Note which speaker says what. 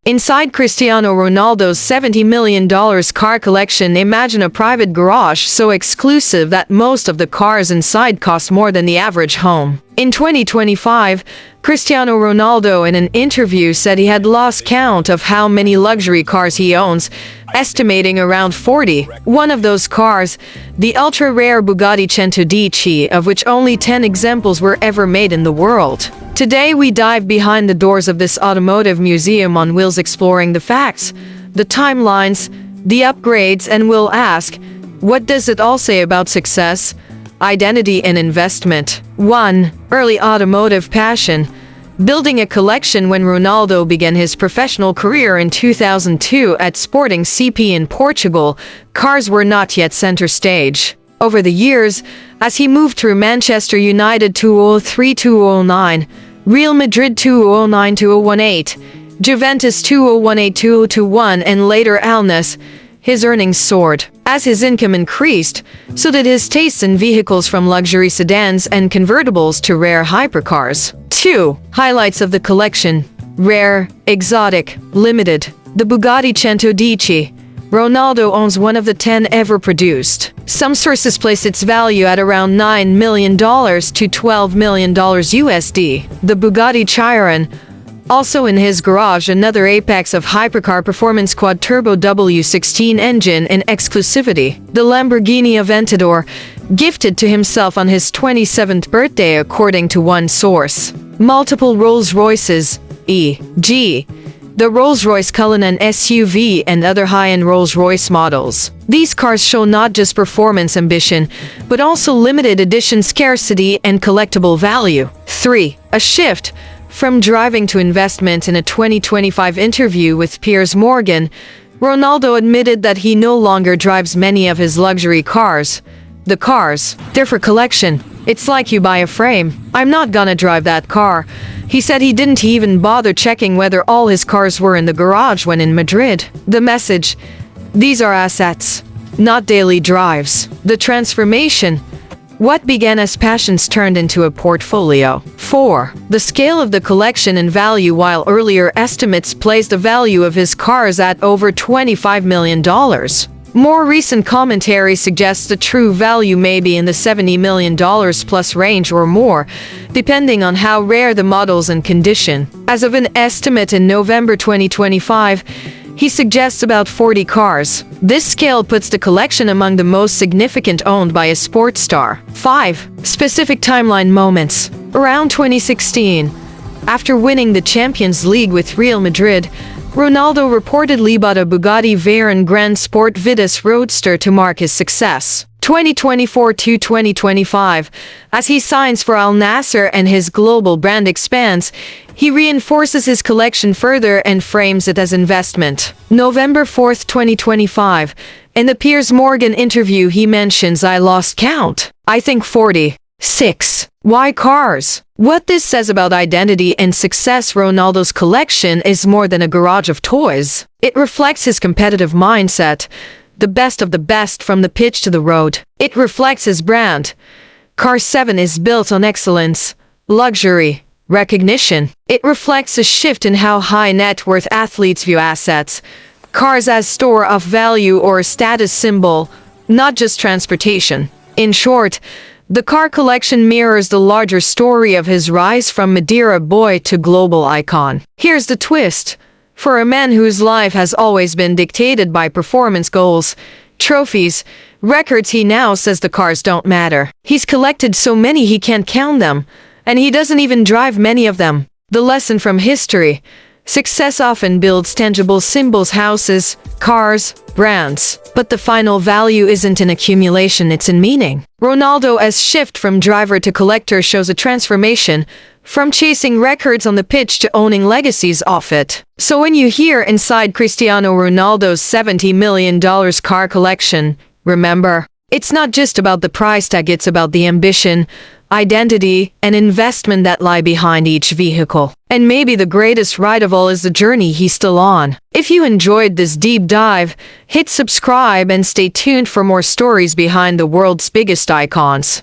Speaker 1: Inside Cristiano Ronaldo's $70 million car collection, imagine a private garage so exclusive that most of the cars inside cost more than the average home. In 2025, Cristiano Ronaldo in an interview said he had lost count of how many luxury cars he owns, estimating around 40. One of those cars, the ultra-rare Bugatti Centodieci, of which only 10 examples were ever made in the world. Today we dive behind the doors of this automotive museum on wheels, exploring the facts, the timelines, the upgrades, and we'll ask, what does it all say about success, identity, and investment? 1. Early automotive passion. Building a collection. When Ronaldo began his professional career in 2002 at Sporting CP in Portugal, cars were not yet center stage. Over the years, as he moved through Manchester United 2003-2009, Real Madrid 2009-2018, Juventus 2018-2021, and later Al-Nassr, his earnings soared. As his income increased, so did his tastes in vehicles, from luxury sedans and convertibles to rare hypercars. 2. Highlights of the collection. Rare, exotic, limited. The Bugatti Centodieci. Ronaldo owns one of the 10 ever produced. Some sources place its value at around $9 million to $12 million USD. The Bugatti Chiron, also in his garage, another apex of hypercar performance, quad-turbo W16 engine and exclusivity. The Lamborghini Aventador, gifted to himself on his 27th birthday according to one source. Multiple Rolls-Royces, e.g. the Rolls-Royce Cullinan SUV and other high-end Rolls-Royce models. These cars show not just performance ambition, but also limited edition scarcity and collectible value. 3. A shift from driving to investment. In a 2025 interview with Piers Morgan, Ronaldo admitted that he no longer drives many of his luxury cars. The cars, they're for collection. It's like you buy a frame. I'm not gonna drive that car. He said he didn't even bother checking whether all his cars were in the garage when in Madrid. The message: these are assets, not daily drives. The transformation: what began as passions turned into a portfolio. 4. The scale of the collection and value. While earlier estimates placed the value of his cars at over $25 million, more recent commentary suggests the true value may be in the $70 million plus range or more, depending on how rare the models and condition. As of an estimate in November 2025, he suggests about 40 cars. This scale puts the collection among the most significant owned by a sports star. 5. Specific timeline moments. Around 2016, after winning the Champions League with Real Madrid, Ronaldo reportedly bought a Bugatti Veyron Grand Sport Vitis Roadster to mark his success. 2024 to 2025, as he signs for Al-Nassr and his global brand expands, he reinforces his collection further and frames it as investment. November 4, 2025, in the Piers Morgan interview, he mentions, "I lost count. I think 40. 6. Why cars? What this says about identity and success. Ronaldo's collection is more than a garage of toys. It reflects his competitive mindset, the best of the best from the pitch to the road. It reflects his brand. Car 7 is built on excellence, luxury, recognition. It reflects a shift in how high net worth athletes view assets. Cars as store of value or a status symbol, not just transportation. In short, the car collection mirrors the larger story of his rise from Madeira boy to global icon. Here's the twist. For a man whose life has always been dictated by performance goals, trophies, records, he now says the cars don't matter. He's collected so many he can't count them, and he doesn't even drive many of them. The lesson from history: success often builds tangible symbols, houses, cars, brands. But the final value isn't in accumulation, it's in meaning. Ronaldo's shift from driver to collector shows a transformation, from chasing records on the pitch to owning legacies off it. So when you hear inside Cristiano Ronaldo's $70 million car collection, remember, it's not just about the price tag, it's about the ambition, identity, and investment that lie behind each vehicle. And maybe the greatest ride of all is the journey he's still on. If you enjoyed this deep dive, hit subscribe and stay tuned for more stories behind the world's biggest icons.